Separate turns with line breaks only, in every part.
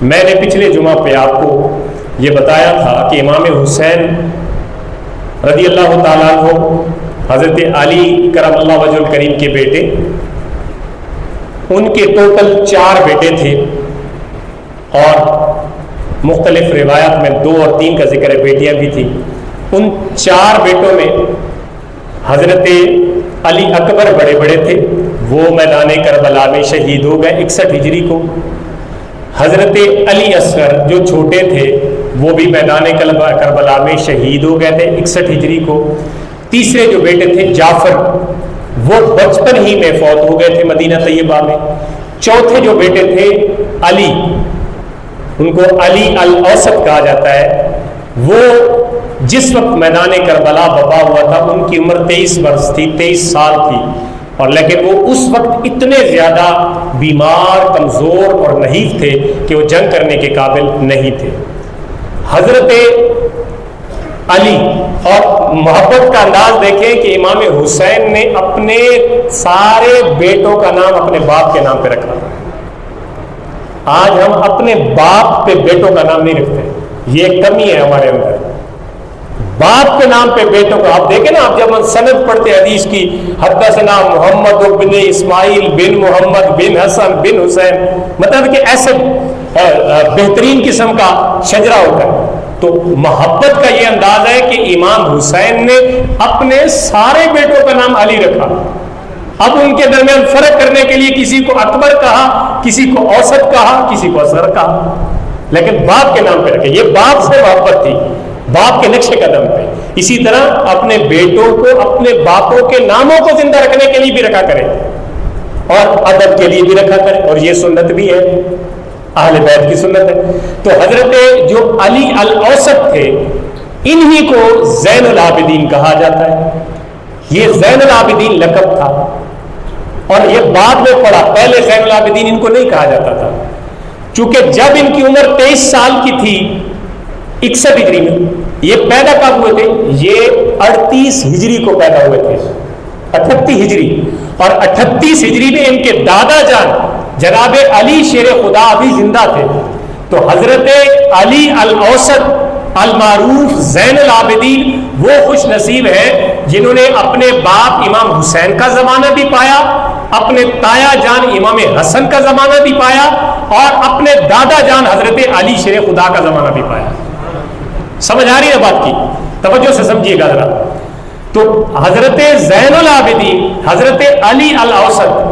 میں نے پچھلے جمعہ پہ آپ کو یہ بتایا تھا کہ امام حسین رضی اللہ تعالیٰ عنہ حضرت علی کرم اللہ وجہ الکریم کے بیٹے، ان کے ٹوٹل 4 بیٹے تھے، اور مختلف روایات میں 2 اور 3 کا ذکر ہے، بیٹیاں بھی تھیں۔ ان 4 بیٹوں میں حضرت علی اکبر بڑے بڑے تھے، وہ میدان کربلا میں شہید ہو گئے 61 ہجری کو۔ حضرت علی اصغر جو چھوٹے تھے وہ بھی میدان کربلا میں شہید ہو گئے تھے 61 ہجری کو۔ تیسرے جو بیٹے تھے جعفر، وہ بچپن ہی میں فوت ہو گئے تھے مدینہ طیبہ میں۔ چوتھے جو بیٹے تھے علی، ان کو علی الاوسط کہا جاتا ہے، وہ جس وقت میدان کربلا وبا ہوا تھا ان کی عمر 23 برس تھی، 23 سال تھی، اور لیکن وہ اس وقت اتنے زیادہ بیمار، کمزور اور نحیف تھے کہ وہ جنگ کرنے کے قابل نہیں تھے۔ حضرت علی اور محبت کا انداز دیکھیں کہ امام حسین نے اپنے سارے بیٹوں کا نام اپنے باپ کے نام پہ رکھا۔ آج ہم اپنے باپ پہ بیٹوں کا نام نہیں رکھتے، یہ کمی ہے ہمارے اندر۔ باپ کے نام پہ بیٹوں کا، آپ دیکھیں نا، آپ جب سند پڑھتے حدیث کی، حدثنا محمد بن اسماعیل بن محمد بن حسن بن حسین، مطلب کہ ایسے بہترین قسم کا شجرہ ہوتا ہے۔ تو محبت کا یہ انداز ہے کہ امام حسین نے اپنے سارے بیٹوں کا نام علی رکھا۔ اب ان کے درمیان فرق کرنے کے لیے کسی کو اکبر کہا، کسی کو اوسط کہا، کسی کو اصغر کہا، لیکن باپ کے نام پہ رکھے۔ یہ باپ سے محبت تھی، باپ کے نقش قدم پہ۔ اسی طرح اپنے بیٹوں کو اپنے باپوں کے ناموں کو زندہ رکھنے کے لیے بھی رکھا کریں، اور ادب کے لیے بھی رکھا کریں، اور یہ سنت بھی ہے، اہل بیت کی سنت ہے۔ تو حضرت جو علی الاوسط تھے، انہی کو زین العابدین کہا جاتا ہے۔ یہ زین العابدین لقب تھا، اور یہ بعد میں پڑا، پہلے زین العابدین ان کو نہیں کہا جاتا تھا، چونکہ جب ان کی عمر 23 سال کی تھی 61 ہجری میں، یہ پیدا کب ہوئے تھے؟ یہ 38 ہجری کو پیدا ہوئے تھے، 38 ہجری، اور 38 ہجری میں ان کے دادا جان جناب علی شیر خدا بھی زندہ تھے۔ تو حضرت علی الاوسط المعروف زین العابدین وہ خوش نصیب ہیں جنہوں نے اپنے باپ امام حسین کا زمانہ بھی پایا، اپنے تایا جان امام حسن کا زمانہ بھی پایا، اور اپنے دادا جان حضرت علی شیر خدا کا زمانہ بھی پایا۔ سمجھ آ رہی ہے بات کی؟ توجہ سے سمجھیے گا ذرا۔ تو حضرت زین العابدین، حضرت علی الاوسط،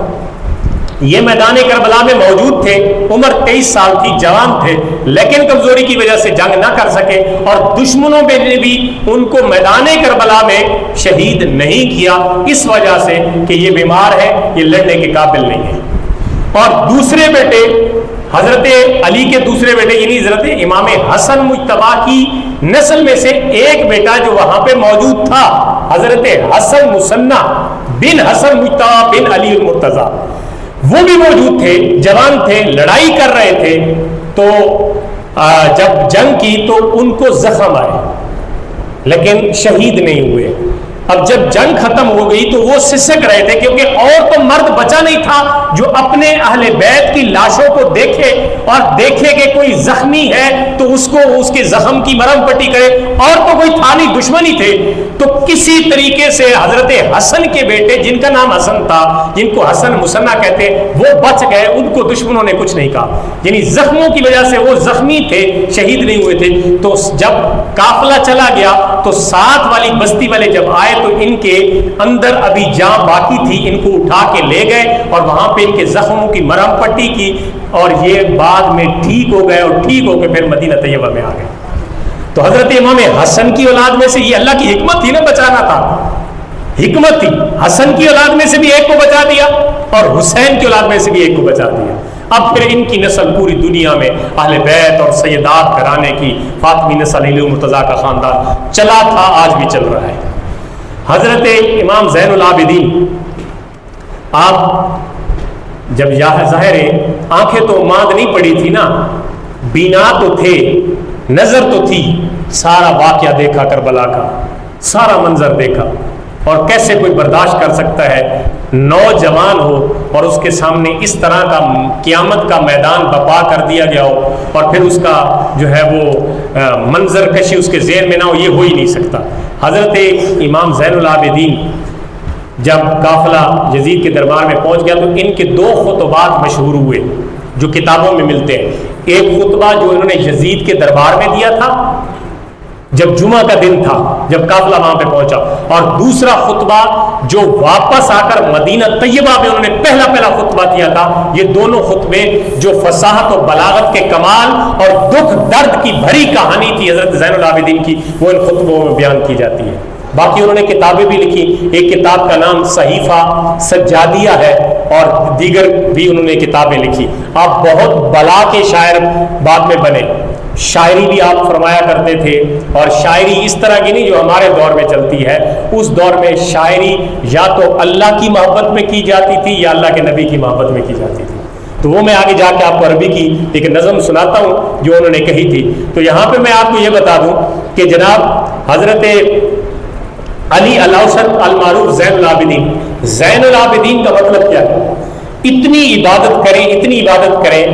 یہ میدان کربلا میں موجود تھے، عمر 23 سال تھی، جوان تھے، لیکن کمزوری کی وجہ سے جنگ نہ کر سکے، اور دشمنوں نے بھی ان کو میدان کربلا میں شہید نہیں کیا، اس وجہ سے کہ یہ بیمار ہے، یہ لڑنے کے قابل نہیں ہے۔ اور دوسرے بیٹے حضرت علی کے دوسرے بیٹے یعنی حضرت امام حسن مجتبی کی نسل میں سے ایک بیٹا جو وہاں پہ موجود تھا، حضرت حسن مثنی بن حسن مجتبی بن علی المرتضی، وہ بھی موجود تھے، جوان تھے، لڑائی کر رہے تھے۔ تو جب جنگ کی تو ان کو زخم آئے، لیکن شہید نہیں ہوئے۔ اب جب جنگ ختم ہو گئی تو وہ سسک رہے تھے، کیونکہ اور تو مرد بچا نہیں تھا جو اپنے اہل بیت کی لاشوں کو دیکھے اور دیکھے کہ کوئی زخمی ہے تو اس کو اس کے زخم کی مرہم پٹی کرے، اور تو کوئی تھا نہیں، دشمنی تھے۔ تو کسی طریقے سے حضرت حسن کے بیٹے جن کا نام حسن تھا، جن کو حسن مثنی کہتے، وہ بچ گئے، ان کو دشمنوں نے کچھ نہیں کہا، یعنی زخموں کی وجہ سے وہ زخمی تھے، شہید نہیں ہوئے تھے۔ تو جب قافلہ چلا گیا تو ساتھ والی بستی والے جب آئے تو ان کے اندر ابھی جان باقی تھی، ان کو اٹھا کے لے گئے اور وہاں پہ ان کے زخموں کی مرہم پٹی کی، اور یہ بعد میں ٹھیک ہو گئے، اور ٹھیک ہو کے پھر مدینہ طیبہ میں آ گئے۔ تو حضرت امام حسن کی اولاد میں سے، یہ اللہ کی حکمت تھی نا، بچانا تھا، حکمت تھی، حسن کی اولاد میں سے بھی ایک کو بچا دیا، اور حسین کی اولاد میں سے بھی ایک کو بچا دیا۔ اب پھر ان کی نسل پوری دنیا میں اہل بیت اور سیدات گھرانے کی فاطمی نسل علی المرتضیٰ کا خاندان چلا تھا، آج بھی چل رہا ہے۔ حضرت امام زین العابدین، آپ جب ظاہر ہے آنکھیں تو ماند نہیں پڑی تھی نا، بینا تو تھے، نظر تو تھی، سارا واقعہ دیکھا، کربلا کا سارا منظر دیکھا، اور کیسے کوئی برداشت کر سکتا ہے نوجوان ہو اور اس کے سامنے اس طرح کا قیامت کا میدان بپا کر دیا گیا ہو اور پھر اس کا جو ہے وہ منظر کشی اس کے ذہن میں نہ ہو، یہ ہو ہی نہیں سکتا۔ حضرت امام زین العابدین جب قافلہ یزید کے دربار میں پہنچ گیا تو ان کے 2 خطبات مشہور ہوئے جو کتابوں میں ملتے ہیں۔ ایک خطبہ جو انہوں نے یزید کے دربار میں دیا تھا جب جمعہ کا دن تھا، جب قافلہ وہاں پہ پہنچا، اور دوسرا خطبہ جو واپس آ کر مدینہ طیبہ میں انہوں نے پہلا خطبہ دیا تھا۔ یہ دونوں خطبے جو فصاحت و بلاغت کے کمال اور دکھ درد کی بھری کہانی تھی حضرت زین العابدین کی، وہ ان خطبوں میں بیان کی جاتی ہے۔ باقی انہوں نے کتابیں بھی لکھی، ایک کتاب کا نام صحیفہ سجادیہ ہے اور دیگر بھی انہوں نے کتابیں لکھی۔ آپ بہت بلا کے شاعر بعد میں بنے، شاعری بھی آپ فرمایا کرتے تھے، اور شاعری اس طرح کی نہیں جو ہمارے دور میں چلتی ہے۔ اس دور میں شاعری یا تو اللہ کی محبت میں کی جاتی تھی یا اللہ کے نبی کی محبت میں کی جاتی تھی۔ تو وہ میں آگے جا کے آپ کو عربی کی ایک نظم سناتا ہوں جو انہوں نے کہی تھی۔ تو یہاں پہ میں آپ کو یہ بتا دوں کہ جناب حضرت علی الاوسط المعروف زین العابدین، زین العابدین کا مطلب کیا ہے؟ اتنی عبادت کریں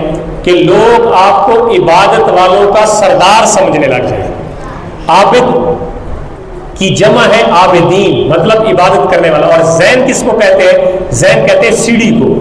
کہ لوگ آپ کو عبادت والوں کا سردار سمجھنے لگ جائیں۔ عابد کی جمع ہے عابدین، مطلب عبادت کرنے والا۔ اور زین کس کو کہتے ہیں؟ زین کہتے ہیں سیڑھی کو،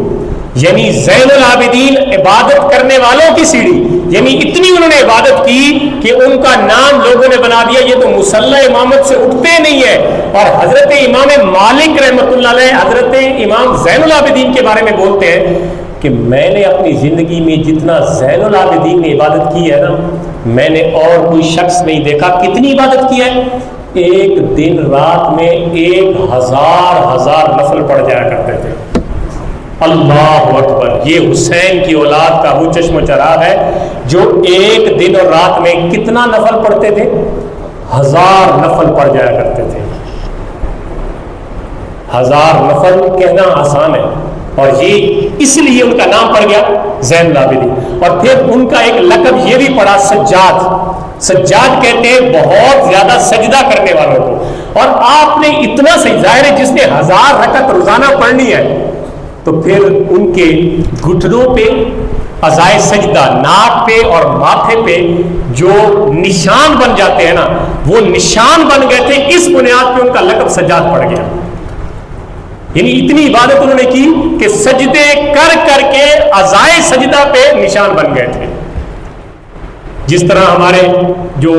یعنی زین العابدین عبادت کرنے والوں کی سیڑھی، یعنی اتنی انہوں نے عبادت کی کہ ان کا نام لوگوں نے بنا دیا یہ تو مصلی امامت سے اٹھتے نہیں ہے۔ اور حضرت امام مالک رحمۃ اللہ علیہ حضرت امام زین العابدین کے بارے میں بولتے ہیں کہ میں نے اپنی زندگی میں جتنا زین العابدین نے عبادت کی ہے نا، میں نے اور کوئی شخص نہیں دیکھا۔ کتنی عبادت کی ہے؟ ایک دن رات میں 1000 نفل پڑھ جایا کرتے تھے۔ اللہ اکبر! یہ حسین کی اولاد کا وہ چشم و چراغ ہے جو ایک دن اور رات میں کتنا نفل پڑھتے تھے؟ 1000 نفل پڑھ جایا کرتے تھے۔ 1000 نفل کہنا آسان ہے، اور یہ اس لیے ان کا نام پڑ گیا زین العابدین۔ اور پھر ان کا ایک لقب یہ بھی پڑا سجاد۔ سجاد کہتے ہیں بہت زیادہ سجدہ کرنے والوں کو۔ اور آپ نے اتنا ظاہر ہے جس نے 1000 رکعت روزانہ پڑھنی ہے تو پھر ان کے گھٹنوں پہ عزائے سجدہ، ناک پہ اور ماتھے پہ جو نشان بن جاتے ہیں نا، وہ نشان بن گئے تھے، اس بنیاد پہ ان کا لقب سجاد پڑ گیا۔ یعنی اتنی عبادت انہوں نے کی کہ سجدے کر کر کے عزائے سجدہ پہ نشان بن گئے تھے۔ جس طرح ہمارے جو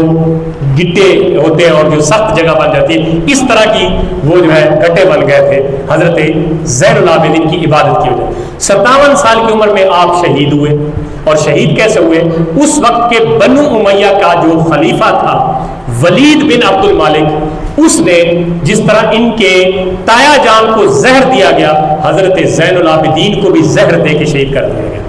گٹے ہوتے ہیں اور جو سخت جگہ بن جاتی ہے، اس طرح کی وہ جو ہے گٹے بن گئے تھے حضرت زین العابدین کی عبادت کی وجہ۔ 57 سال کی عمر میں آپ شہید ہوئے، اور شہید کیسے ہوئے؟ اس وقت کے بنو امیہ کا جو خلیفہ تھا ولید بن عبد المالک، اس نے جس طرح ان کے تایا جان کو زہر دیا گیا، حضرت زین العابدین کو بھی زہر دے کے شہید کر دیا گیا۔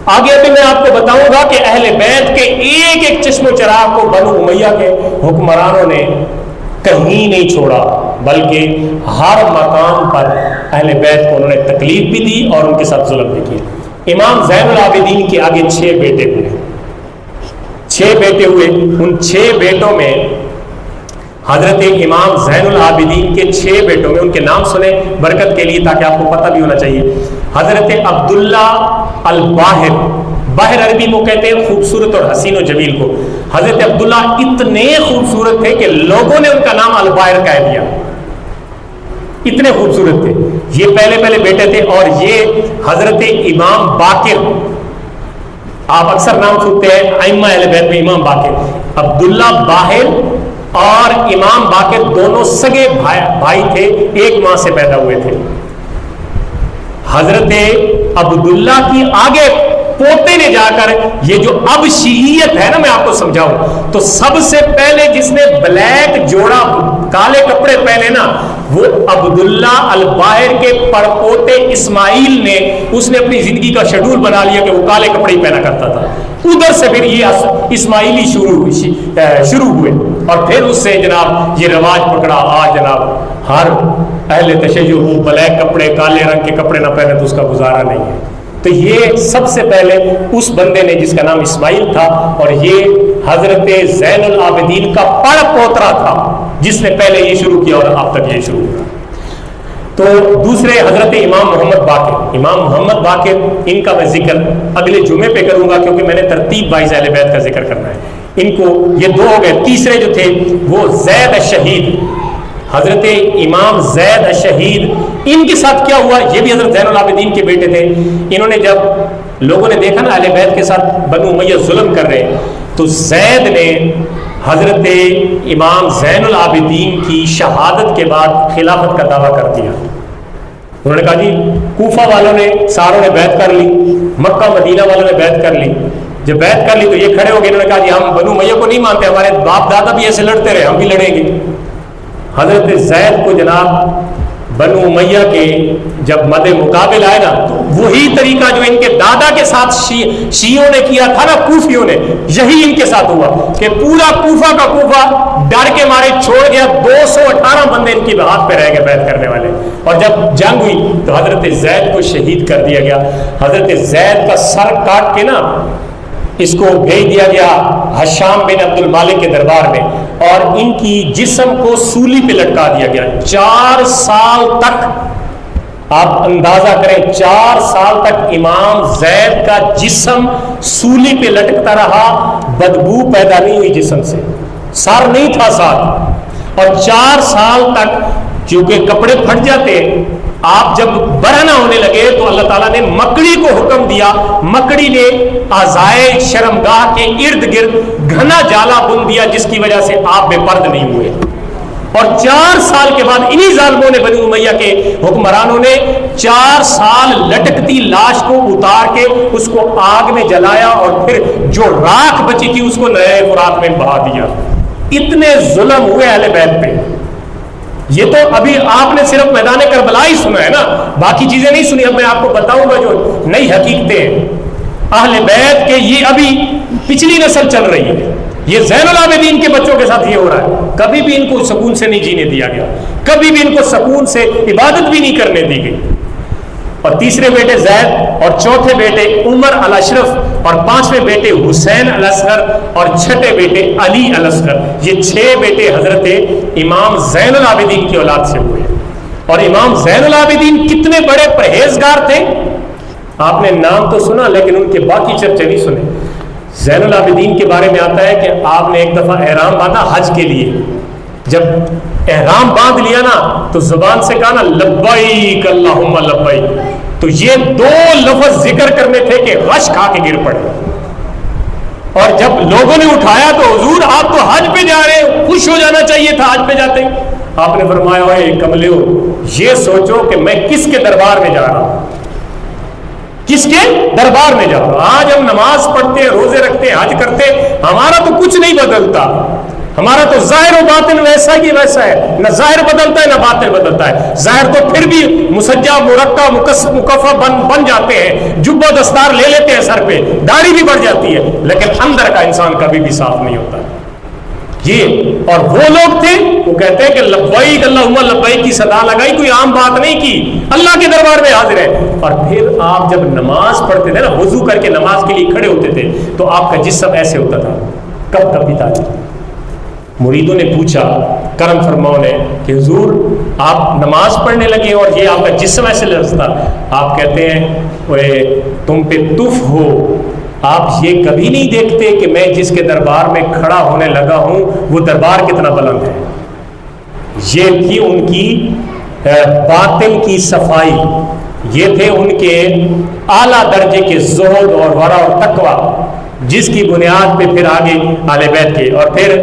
آگے بھی میں آپ کو بتاؤں گا کہ اہل بیت کے ایک ایک چشم و چراغ کو بنو امیہ کے حکمرانوں نے کہیں نہیں چھوڑا، بلکہ ہر مقام پر اہل بیت کو انہوں نے تکلیف بھی دی اور ان کے ساتھ ظلم بھی کیا۔ امام زین العابدین کے آگے 6 بیٹے ہوئے، 6 بیٹے ہوئے۔ ان 6 بیٹوں میں حضرت امام زین العابدین کے 6 بیٹوں میں، ان کے نام سنیں برکت کے لیے تاکہ آپ کو پتہ بھی ہونا چاہیے۔ حضرت عبداللہ الباہر، باہر عربی کو کہتے ہیں خوبصورت اور حسین و جمیل کو۔ حضرت عبداللہ اتنے خوبصورت تھے کہ لوگوں نے ان کا نام الباہر کہہ دیا، اتنے خوبصورت تھے۔ یہ پہلے بیٹے تھے۔ اور یہ حضرت امام باقر، آپ اکثر نام سنتے ہیں ائمہ اہل بیت میں امام باقر، عبداللہ باہر اور امام باقر دونوں سگے بھائی تھے، ایک ماں سے پیدا ہوئے تھے۔ حضرت عبداللہ کی آگے پوتے نے جا کر یہ جو اب شیعیت ہے نا، میں آپ کو سمجھاؤں تو سب سے پہلے جس نے بلیک جوڑا کالے کپڑے پہنے نا، وہ عبداللہ الباہر کے پڑپوتے اسماعیل نے، اس نے اپنی زندگی کا شیڈول بنا لیا کہ وہ کالے کپڑے ہی پہنا کرتا تھا۔ ادھر سے پھر یہ اسماعیلی شروع ہوئے، اور پھر اس سے جناب یہ رواج پکڑا۔ آج جناب ہر اہل تشیع وہ بلیک کپڑے، کالے رنگ کے کپڑے نہ پہنے تو اس کا گزارا نہیں ہے۔ تو یہ سب سے پہلے اس بندے نے جس کا نام اسماعیل تھا، اور یہ حضرت زین العابدین کا پڑ پوترا تھا۔ جس نے پہلے یہ شروع کیا اور اب تک یہ شروع ہوا۔ تو دوسرے حضرت امام محمد باقر، امام محمد باقر، ان کا میں ذکر اگلے جمعے پہ کروں گا کیونکہ میں نے ترتیب وائز اہل بیت کا ذکر کرنا ہے۔ ان کو یہ دو ہو گئے۔ تیسرے جو تھے وہ زید الشہید، حضرت امام زید الشہید، ان کے ساتھ کیا ہوا؟ یہ بھی حضرت زین العابدین کے بیٹے تھے۔ انہوں نے جب لوگوں نے دیکھا نا اہل بیت کے ساتھ بنو امیہ ظلم کر رہے، تو زید نے حضرت امام زین العابدین کی شہادت کے بعد خلافت کا دعویٰ کر دیا۔ انہوں نے کہا جی کوفہ والوں نے ساروں نے بیعت کر لی، مکہ مدینہ والوں نے بیعت کر لی، جب بیعت کر لی تو یہ کھڑے ہو گئے، انہوں نے کہا جی ہم بنو امیہ کو نہیں مانتے، ہمارے باپ دادا بھی ایسے لڑتے رہے، ہم بھی لڑیں گے۔ حضرت زید کو جناب بنو امیہ کے جب مد مقابل آئے نا، تو وہی طریقہ جو ان کے دادا کے ساتھ شیعوں نے کیا تھا نا، کوفیوں نے، یہی ان کے ساتھ ہوا کہ پورا کوفہ کا کوفہ ڈر کے مارے چھوڑ گیا۔ 218 بندے ان کی ہاتھ پہ رہ گئے بیعت کرنے والے، اور جب جنگ ہوئی تو حضرت زید کو شہید کر دیا گیا۔ حضرت زید کا سر کاٹ کے نا اس کو بھیج دیا گیا ہشام بن عبد المالک کے دربار میں، اور ان کی جسم کو سولی پہ لٹکا دیا گیا۔ 4 سال تک آپ اندازہ کریں، 4 سال تک امام زید کا جسم سولی پہ لٹکتا رہا، بدبو پیدا نہیں ہوئی جسم سے، سر نہیں تھا ساتھ، اور 4 سال تک کیونکہ کپڑے پھٹ جاتے، آپ جب برہنہ ہونے لگے تو اللہ تعالیٰ نے مکڑی کو حکم دیا، مکڑی نے اعضائے شرمگاہ کے ارد گرد گھنا جالا بن دیا، جس کی وجہ سے آپ بے پرد نہیں ہوئے۔ اور 4 سال کے بعد انہی ظالموں نے، بنی امیہ کے حکمرانوں نے 4 سال لٹکتی لاش کو اتار کے اس کو آگ میں جلایا، اور پھر جو راکھ بچی تھی اس کو نئے فرات میں بہا دیا۔ اتنے ظلم ہوئے اہل بیت پہ۔ یہ تو ابھی آپ نے صرف میدان کربلا ہی سنا ہے نا، باقی چیزیں نہیں سنی۔ اب میں آپ کو بتاؤں گا جو نئی حقیقتیں اہل بیت کے، یہ ابھی پچھلی نسل چل رہی ہے۔ یہ زین العابدین کے بچوں کے ساتھ یہ ہو رہا ہے۔ کبھی بھی ان کو سکون سے نہیں جینے دیا گیا، کبھی بھی ان کو سکون سے عبادت بھی نہیں کرنے دی گئی۔ اور تیسرے بیٹے زید، اور چوتھے بیٹے عمر الاشرف، اور 5ویں بیٹے حسین الاصغر، اور 6ٹھے بیٹے علی الاصغر۔ یہ 6 بیٹے حضرت امام زین العابدین کی اولاد سے ہوئے۔ اور امام زین العابدین کتنے بڑے پرہیزگار تھے، آپ نے نام تو سنا لیکن ان کے باقی چرچے نہیں سنے۔ زین العابدین کے بارے میں آتا ہے کہ آپ نے ایک دفعہ احرام باندھا حج کے لیے، جب احرام باندھ لیا نا تو زبان سے کہا نا لبیک اللہم لبیک، تو یہ 2 لفظ ذکر کرنے تھے کہ غش کھا کے گر پڑے۔ اور جب لوگوں نے اٹھایا تو حضور آپ تو حج پہ جا رہے ہیں، خوش ہو جانا چاہیے تھا حج پہ جاتے۔ آپ نے فرمایا اے کملیو، یہ سوچو کہ میں کس کے دربار میں جا رہا ہوں، کس کے دربار میں جا رہا ہوں۔ آج ہم نماز پڑھتے ہیں، روزے رکھتے ہیں، حج کرتے ہیں، ہمارا تو کچھ نہیں بدلتا، ہمارا تو ظاہر و باطن ویسا ہی ویسا ہے، نہ ظاہر بدلتا ہے نہ باطن بدلتا ہے۔ ظاہر تو پھر بھی مسجع مرقع مکفہ بن جاتے ہیں، جبہ دستار لے لیتے ہیں سر پہ، داڑھی بھی بڑھ جاتی ہے، لیکن اندر کا انسان کبھی بھی صاف نہیں ہوتا۔ یہ اور وہ لوگ تھے، وہ کہتے ہیں کہ لبیک اللہم لبیک کی صدا لگائی، کوئی عام بات نہیں کی، اللہ کے دربار میں حاضر ہے۔ اور پھر آپ جب نماز پڑھتے تھے نا، وضو کر کے نماز کے لیے کھڑے ہوتے تھے تو آپ کا جسم ایسے ہوتا تھا۔ کب تک بھی تھا؟ مریدوں نے پوچھا کرم فرماؤ نے کہ حضور آپ نماز پڑھنے لگے اور یہ آپ کا جسم ایسے لرزتا۔ آپ کہتے ہیں اوے تم پہ تف ہو، آپ یہ کبھی نہیں دیکھتے کہ میں جس کے دربار میں کھڑا ہونے لگا ہوں وہ دربار کتنا بلند ہے۔ یہ تھی ان کی باطن کی صفائی، یہ تھے ان کے اعلیٰ درجے کے زہد اور ورع اور تقوی، جس کی بنیاد پہ پھر آگے اہل بیت کے۔ اور پھر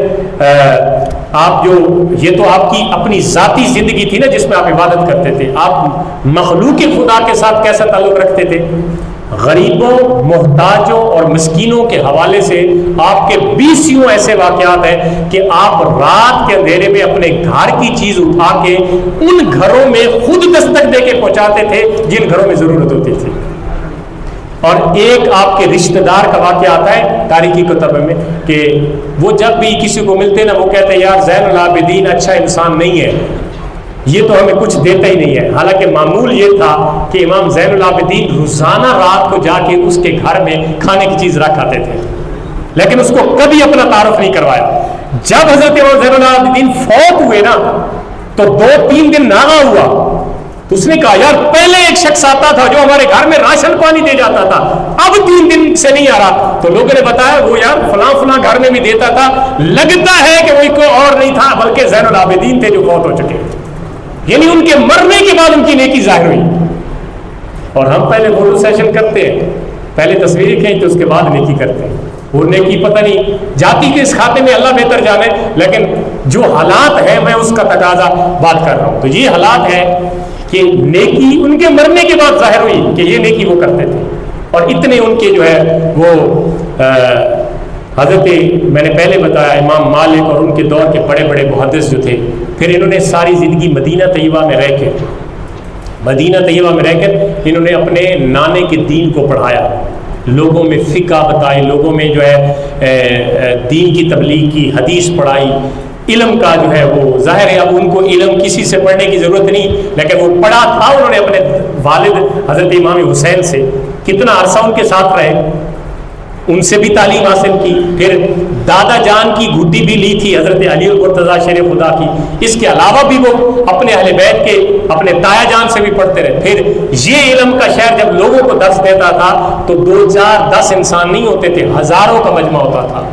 آپ جو یہ تو آپ کی اپنی ذاتی زندگی تھی نا جس میں آپ عبادت کرتے تھے، آپ مخلوق خدا کے ساتھ کیسا تعلق رکھتے تھے؟ غریبوں، محتاجوں اور مسکینوں کے حوالے سے آپ کے 20 ایسے واقعات ہیں کہ آپ رات کے اندھیرے میں اپنے گھر کی چیز اٹھا کے ان گھروں میں خود دستک دے کے پہنچاتے تھے جن گھروں میں ضرورت ہوتی تھی۔ اور ایک آپ کے رشتہ دار کا واقعہ آتا ہے تاریخی کتب میں کہ وہ جب بھی کسی کو ملتے نا وہ کہتے ہیں یار زین العابدین اچھا انسان نہیں ہے، یہ تو ہمیں کچھ دیتا ہی نہیں ہے۔ حالانکہ معمول یہ تھا کہ امام زین العابدین روزانہ رات کو جا کے اس کے گھر میں کھانے کی چیز رکھ آتے تھے، لیکن اس کو کبھی اپنا تعارف نہیں کروایا۔ جب حضرت زین العابدین فوت ہوئے نا تو 2-3 دن ناغا ہوا، تو اس نے کہا یار پہلے ایک شخص آتا تھا جو ہمارے گھر میں راشن پانی دے جاتا تھا، اب 3 دن سے نہیں آ رہا۔ تو لوگوں نے بتایا وہ یار فلاں فلاں گھر میں بھی دیتا تھا، لگتا ہے کہ وہ کوئی اور نہیں تھا بلکہ زین العابدین تھے جو فوت ہو چکے، یعنی ان کے مرنے کے بعد ان کی نیکی ظاہر ہوئی۔ اور ہم پہلے فوٹو سیشن کرتے ہیں، پہلے تصویریں کھینچتے اس کے بعد نیکی کرتے ہیں، وہ نیکی پتہ نہیں جاتی کس کھاتے میں اللہ بہتر جانے، لیکن جو حالات ہیں میں اس کا تقاضا بات کر رہا ہوں۔ تو یہ حالات ہے کہ نیکی ان کے مرنے کے بعد ظاہر ہوئی کہ یہ نیکی وہ کرتے تھے، اور اتنے ان کے جو ہے وہ حضرت میں نے پہلے بتایا امام مالک اور ان کے دور کے بڑے بڑے محدث جو تھے، پھر انہوں نے ساری زندگی مدینہ طیبہ میں رہ کے انہوں نے اپنے نانے کے دین کو پڑھایا، لوگوں میں فقہ بتائی، لوگوں میں جو ہے دین کی تبلیغ کی، حدیث پڑھائی، علم کا جو ہے وہ ظاہر ہے اب ان کو علم کسی سے پڑھنے کی ضرورت نہیں، لیکن وہ پڑھا تھا، انہوں نے اپنے والد حضرت امام حسین سے کتنا عرصہ ان کے ساتھ رہے، ان سے بھی تعلیم حاصل کی، پھر دادا جان کی گھٹی بھی لی تھی حضرت علی المرتضیٰ شیر خدا کی، اس کے علاوہ بھی وہ اپنے اہل بیت کے اپنے تایا جان سے بھی پڑھتے رہے۔ پھر یہ علم کا شہر جب لوگوں کو درس دیتا تھا تو 2 4 10 انسان نہیں ہوتے تھے، ہزاروں کا مجمع ہوتا تھا۔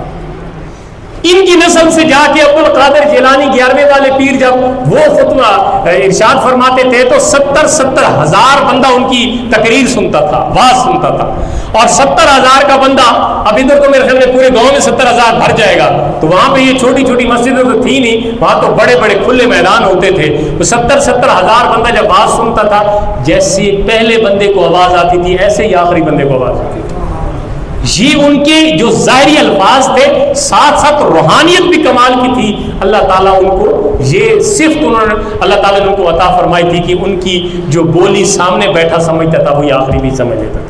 ان کی نسل سے جا کے عبد القادر جیلانی 11ویں والے پیر جب وہ خطبہ ارشاد فرماتے تھے تو 70 ہزار بندہ ان کی تقریر سنتا تھا، واز سنتا تھا، اور 70,000 کا بندہ، اب ادھر تو میرے خیال میں پورے گاؤں میں 70,000 بھر جائے گا، تو وہاں پہ یہ چھوٹی چھوٹی مسجدیں تو تھی نہیں، وہاں تو بڑے بڑے کھلے میدان ہوتے تھے، تو 70,000 بندہ جب واز سنتا تھا، جیسے پہلے بندے کو آواز آتی تھی ایسے ہی آخری بندے کو آواز آتی تھی۔ یہ ان کے جو ظاہری الفاظ تھے، ساتھ ساتھ روحانیت بھی کمال کی تھی۔ اللہ تعالیٰ ان کو یہ صفت اللہ تعالیٰ نے ان کو عطا فرمائی تھی کہ ان کی جو بولی سامنے بیٹھا سمجھتا تھا وہی آخری بھی سمجھ لیتا